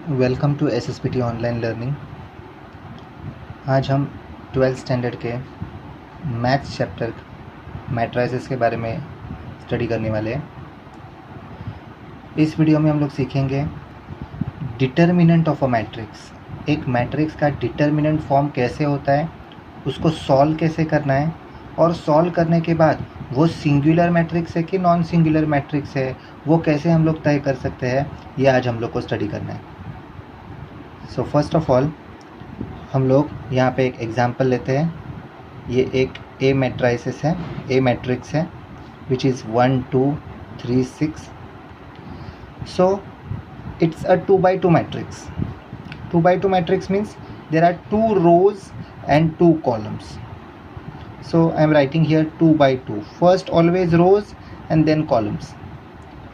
Welcome to SSPT online learning. आज हम 12th standard के मैथ्स चैप्टर मैट्राइसेस के बारे में स्टडी करने वाले हैं। इस वीडियो में हम लोग सीखेंगे डिटर्मिनेंट ऑफ अ मैट्रिक्स। एक मैट्रिक्स का डिटर्मिनेंट फॉर्म कैसे होता है, उसको सॉल्व कैसे करना है, और सॉल्व करने के बाद वो सिंगुलर मैट्रिक्स है कि नॉन सिंगुलर मैट्रिक्स है वो कैसे हम लोग तय कर सकते हैं, ये आज हम लोग को स्टडी करना है। सो फर्स्ट ऑफ ऑल हम लोग यहाँ पे एक एग्जांपल लेते हैं। ये एक ए मैट्राइसिस है, ए मैट्रिक्स है which is 1 2 3 6। So it's a 2 by 2 matrix. 2 by 2 matrix means there are 2 rows and 2 columns. So I am writing here 2 by 2. First always rows and then columns.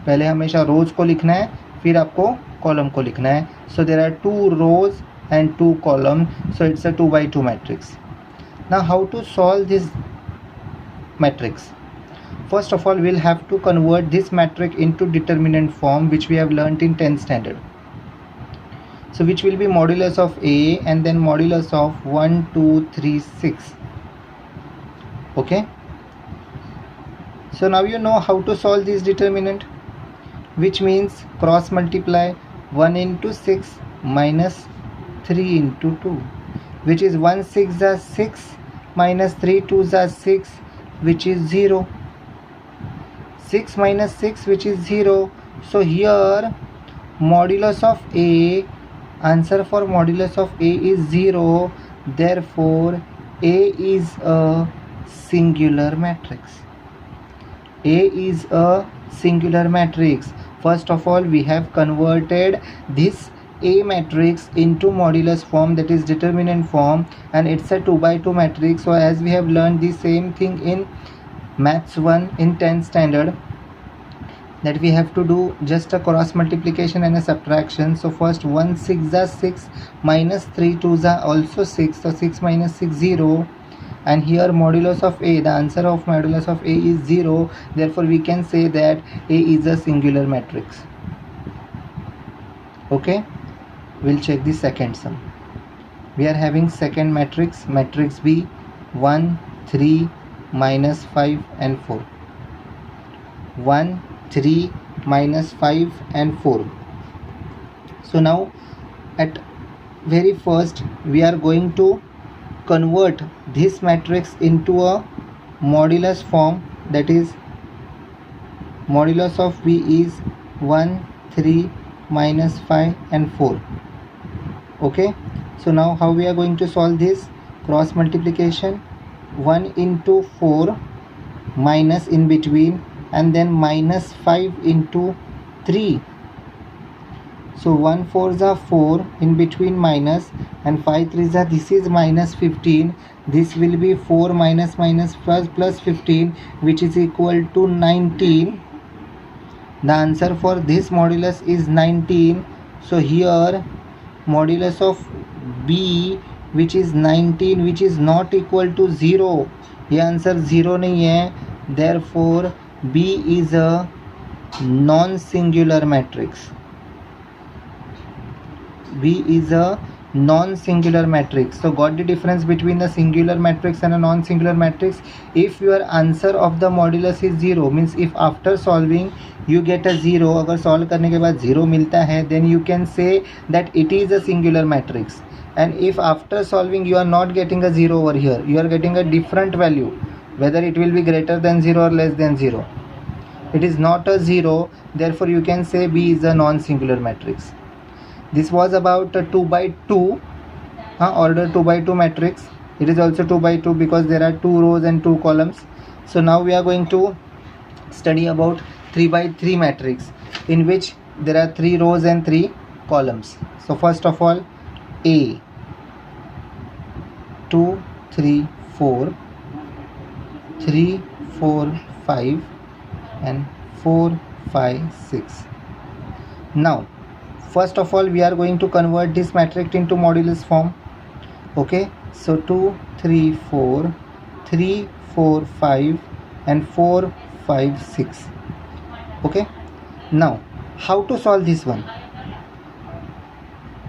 पहले हमेशा rows को लिखना है, फिर आपको column को लिखना है. So there are 2 rows and 2 columns. So it's a 2 by 2 matrix. Now how to solve this matrix? First of all, we'll have to convert this matrix into determinant form, which we have learnt in 10th standard. So which will be modulus of A and then modulus of 1 2 3 6. Okay. So now you know how to solve this determinant, which means cross multiply 1 into 6 minus 3 into 2, which is 1 6 are 6 minus 3 2s are 6, which is 0. 6 minus 6, which is 0. So here modulus of A, answer for modulus of A is 0. Therefore A is a singular matrix. A is a singular matrix. First of all, we have converted this A matrix into modulus form, that is determinant form, and it's a 2 by 2 matrix. So as we have learned the same thing in maths 1 in 10th standard, that we have to do just a cross multiplication and a subtraction. So first 1 6 are 6 minus 3 2s are also 6, so 6 minus 6 0. And here modulus of A, the answer of modulus of A is 0. Therefore we can say that A is a singular matrix. Okay, we'll check the second sum. We are having second matrix, matrix B, 1 3 minus 5 and 4. 1 3 minus 5 and 4. So now at very first we are going to convert this matrix into a modulus form, that is modulus of B is 1 3 minus 5 and 4. Okay, so now how we are going to solve this? Cross multiplication, 1 into 4 minus in between, and then minus 5 into 3. So 1 4s are 4, in between minus, and 5 3s are, this is minus 15. This will be 4 minus minus plus 15, which is equal to 19. The answer for this modulus is 19. So here modulus of B, which is 19, which is not equal to 0. ये answer 0 नहीं है. Therefore B is a non-singular matrix. B is a non-singular matrix. So got the difference between the singular matrix and a non-singular matrix? If your answer of the modulus is 0, means if after solving you get a 0, अगर solve करने के बाद 0 मिलता है, then you can say that it is a singular matrix. And if after solving you are not getting a 0 over here, you are getting a different value, whether it will be greater than 0 or less than 0, it is not a 0. Therefore you can say B is a non-singular matrix. This was about a 2 by 2 order 2 by 2 matrix. It is also 2 by 2 because there are 2 rows and 2 columns. So now we are going to study about 3 by 3 matrix, in which there are 3 rows and 3 columns. So first of all, A, 2 3 4, 3 4 5 and 4 5 6. Now first of all we are going to convert this matrix into modulus form. Okay, so 2 3 4, 3 4 5 and 4 5 6. Okay, now how to solve this one?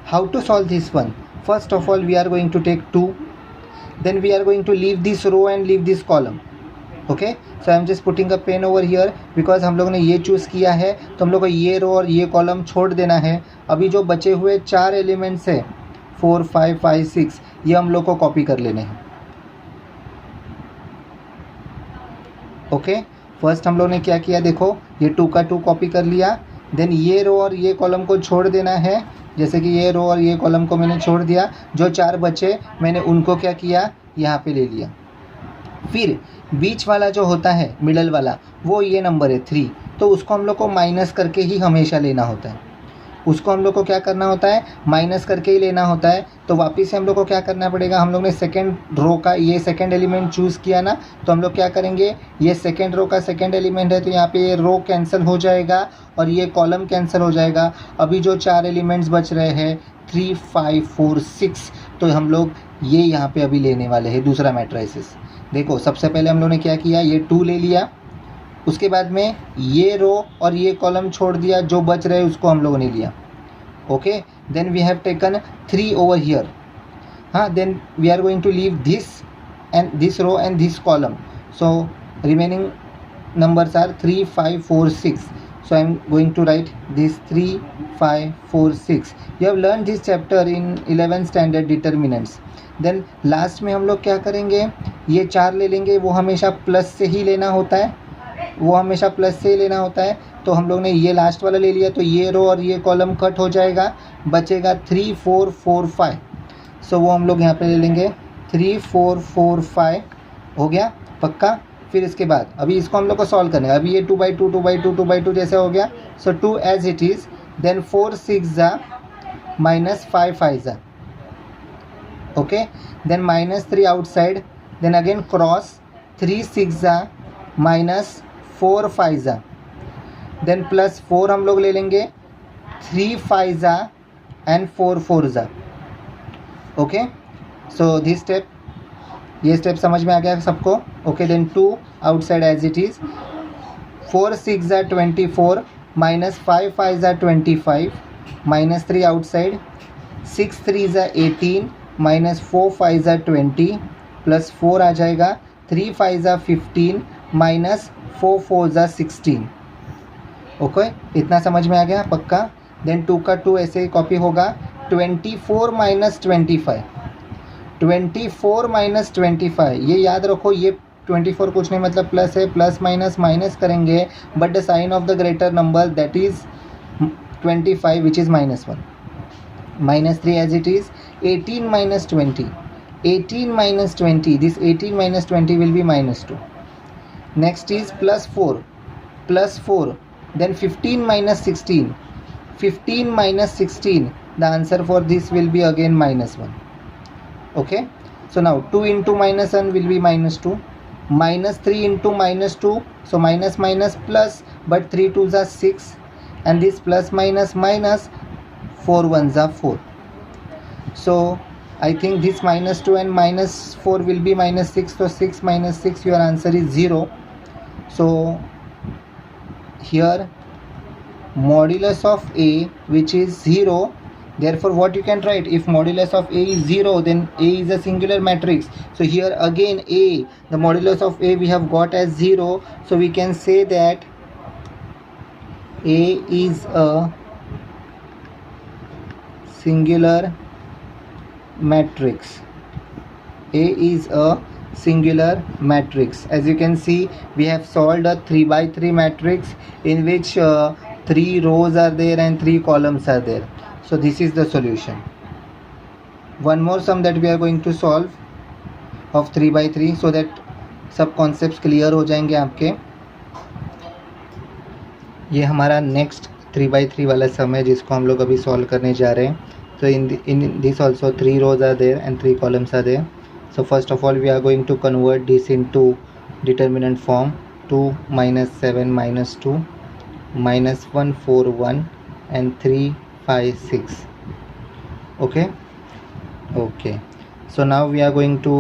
How to solve this one? First of all, we are going to take 2, then we are going to leave this row and leave this column. Okay, so I am just putting a pen over here because हम लोगों ने ये choose किया है, तो हम लोग को ये रो और ये कॉलम छोड़ देना है. अभी जो बचे हुए 4 एलिमेंट्स है 4 5 5 6, ये हम लोग को कॉपी कर लेने हैं. ओके, फर्स्ट हम लोग ने क्या किया, देखो ये 2 का 2 कॉपी कर लिया. देन ये रो और ये कॉलम को छोड़ देना है, जैसे कि ये रो और ये कॉलम को मैंने छोड़ दिया. जो 4 बचे मैंने उनको क्या किया, यहाँ पे ले लिया. फिर बीच वाला जो होता है मिडल वाला, वो ये नंबर है 3, तो उसको हम लोग को माइनस करके ही हमेशा लेना होता है. उसको हम लोग को क्या करना होता है, माइनस करके ही लेना होता है. तो वापस से हम लोग को क्या करना पड़ेगा, हम लोग ने सेकंड रो का ये सेकंड एलिमेंट चूज़ किया ना, तो हम लोग क्या करेंगे, ये सेकंड रो का सेकंड एलिमेंट है, तो यहाँ पे ये रो कैंसिल हो जाएगा और ये कॉलम कैंसिल हो जाएगा. अभी जो 4 एलिमेंट्स बच रहे हैं 3 5 4 6, तो हम लोग ये यहाँ पे अभी लेने वाले हैं दूसरा मैट्रिसेस. देखो सबसे पहले हम लोग ने क्या किया, ये 2 ले लिया. उसके बाद में ये रो और ये कॉलम छोड़ दिया, जो बच रहे उसको हम लोगों ने लिया. Okay, then we have taken 3 over here. हाँ, then we are going to leave this and this row and this column. So remaining numbers are 3 5 4 6. So I am going to write this 3 5 4 6. You have learned this chapter in 11th standard determinants. Then last में हम लोग क्या करेंगे, ये 4 ले लेंगे, वो हमेशा प्लस से ही लेना होता है, वो हमेशा प्लस से ही लेना होता है. तो हम लोग ने ये लास्ट वाला ले लिया, तो ये रो और ये कॉलम कट हो जाएगा, बचेगा 3 4 4 5. सो वो हम लोग यहाँ पे ले लेंगे 3 4 4 5. हो गया पक्का. फिर इसके बाद अभी इसको हम लोग को सॉल्व करना है. अभी ये 2/2 2/2 2/2 जैसे हो गया. So 2 as it is. Then 4 6 जा माइनस 5 5 जा. Okay, then minus 3 outside. Then again cross 3 6 जा माइनस 4 5 जा. देन प्लस 4 हम लोग ले लेंगे, 3 5 जा एंड 4 4 जा. ओके, सो दिस स्टेप, ये स्टेप समझ में आ गया सबको. Okay, then 2 outside as it is. 4 6 जा 24 माइनस 5 5 जा 25 माइनस 3 आउटसाइड. 6 3 जा 18 माइनस 4 5 जा 20 प्लस 4 आ जाएगा. 3 5 जा 15 माइनस 4 4 जा 16. ओके, इतना समझ में आ गया पक्का. देन 2 का 2 ऐसे ही कॉपी होगा. 24 माइनस 25, 24 माइनस 25. ये याद रखो, ये 24 कुछ नहीं मतलब प्लस है, प्लस माइनस माइनस करेंगे, but the sign of the greater number that is 25 which is -1. -3 as it is. 18 minus 20, 18 minus 20, this 18 minus 20 will be -2. Next is +4, +4. Then 15 minus 16, 15 minus 16. The answer for this will be again -1. Okay, so now 2 into -1 will be -2, -3 into -2, so minus minus plus, but 3 2s are 6, and this plus minus minus 4 1s are 4. So I think this -2 and -4 will be -6, so 6 minus 6, your answer is 0. So here modulus of A, which is 0. Therefore what you can write, if modulus of A is 0, then A is a singular matrix. So here again A, the modulus of A we have got as 0, so we can say that A is a singular matrix. A is a singular matrix. As you can see, we have solved a 3x3 matrix in which 3 rows are there and 3 columns are there. So this is the solution. One more sum that we are going to solve of 3x3, so that सब concepts clear हो जाएंगे आपके. ये हमारा next 3x3 वाला sum है जिसको हम लोग अभी solve करने जा रहे हैं. So in this also 3 rows are there and 3 columns are there. So first of all we are going to convert this into determinant form. 2 minus 7 minus 2 minus 1 4 1 and 3 5 6. Okay, so now we are going to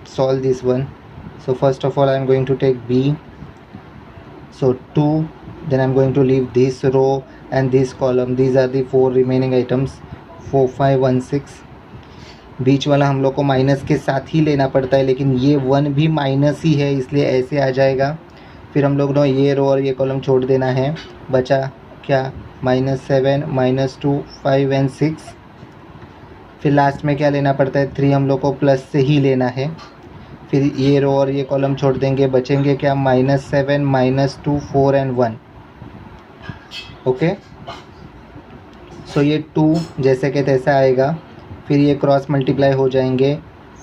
solve this one. So first of all I am going to take B, so 2, then I am going to leave this row and this column. These are the 4 remaining items 4 5 1 6. बीच वाला हम लोग को minus के साथ ही लेना पड़ता है, लेकिन ये 1 भी माइनस ही है, इसलिए ऐसे आ जाएगा. फिर हम लोग ने ये रो और ये कॉलम छोड़ देना है. बचा क्या? -7 -2 5 एंड 6. फिर लास्ट में क्या लेना पड़ता है? 3 हम लोग को प्लस से ही लेना है. फिर ये रो और ये कॉलम छोड़ देंगे. बचेंगे क्या? -7 -2 4 एंड 1. ओके, सो ये 2 जैसे कि तैसा आएगा. फिर ये क्रॉस मल्टीप्लाई हो जाएंगे.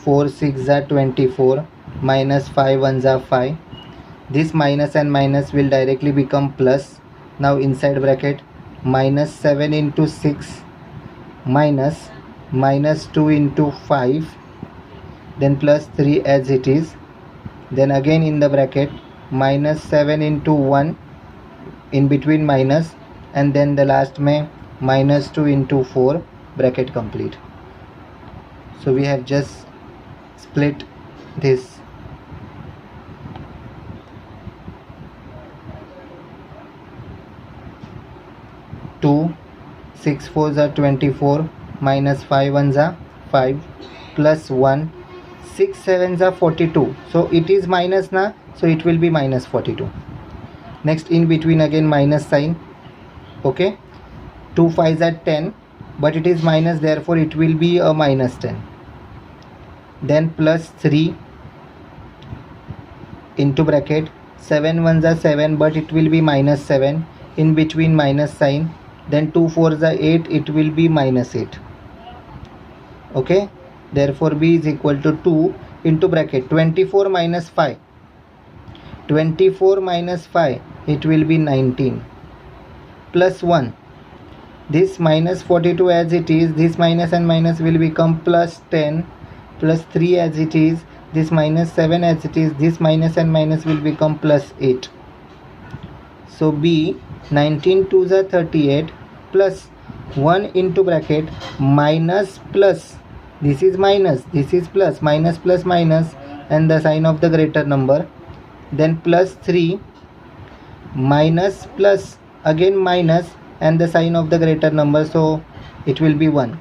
4 6 ज़ा 24 -5 1 ज़ा 5. This minus and minus will directly become plus. Now inside bracket -7 into 6 minus -2 into 5, then +3 as it is. Then again in the bracket -7 into 1, in between minus, and then the last में -2 into 4, bracket complete. So we have just split this. 2 6 4 ज़ा 24 -5 1 ज़ा 5 plus 1 6 7 ज़ा 42. So it is minus na, so it will be -42. Next in between again minus sign. Okay, 2 5 ज़ा 10, but it is minus, therefore it will be a -10. Then +3 into bracket 7 1 ज़ा 7, but it will be -7, in between minus sign. Then 2 4 ज़ा 8, it will be -8. Okay, therefore b is equal to 2 into bracket 24 minus 5. 24 minus 5, it will be 19, plus 1. This -42 as it is, this minus and minus will become +10, plus 3 as it is, this -7 as it is, this minus and minus will become +8. So b 19 2 ज़ा 38, plus 1 into bracket minus plus, this is minus, this is plus, minus plus minus, and the sign of the greater number. Then +3 minus plus again minus, and the sign of the greater number, so it will be 1.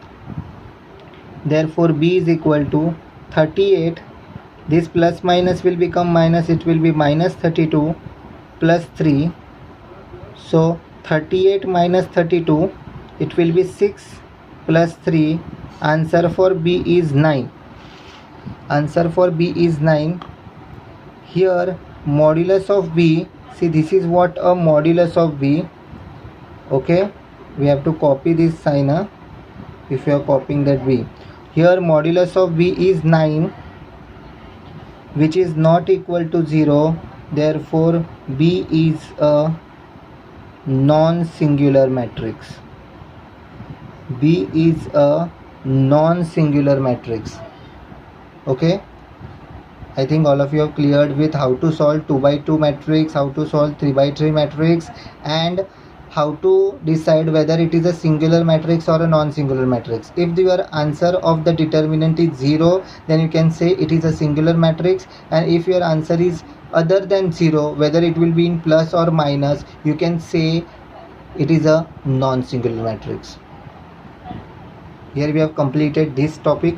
Therefore b is equal to 38. This plus minus will become minus, it will be -32 plus 3. So 38 minus 32, it will be 6 plus 3. Answer for B is 9. Answer for B is 9. Here modulus of B, see this is what a modulus of B. Okay, we have to copy this sign if you are copying that B. Here modulus of B is 9, which is not equal to 0. Therefore B is a non-singular matrix. B is a non-singular matrix. Okay, I think all of you have cleared with how to solve 2 by 2 matrix, how to solve 3 by 3 matrix, and how to decide whether it is a singular matrix or a non-singular matrix. If your answer of the determinant is 0, then you can say it is a singular matrix, and if your answer is other than 0, whether it will be in plus or minus, you can say it is a non-singular matrix. Here we have completed this topic.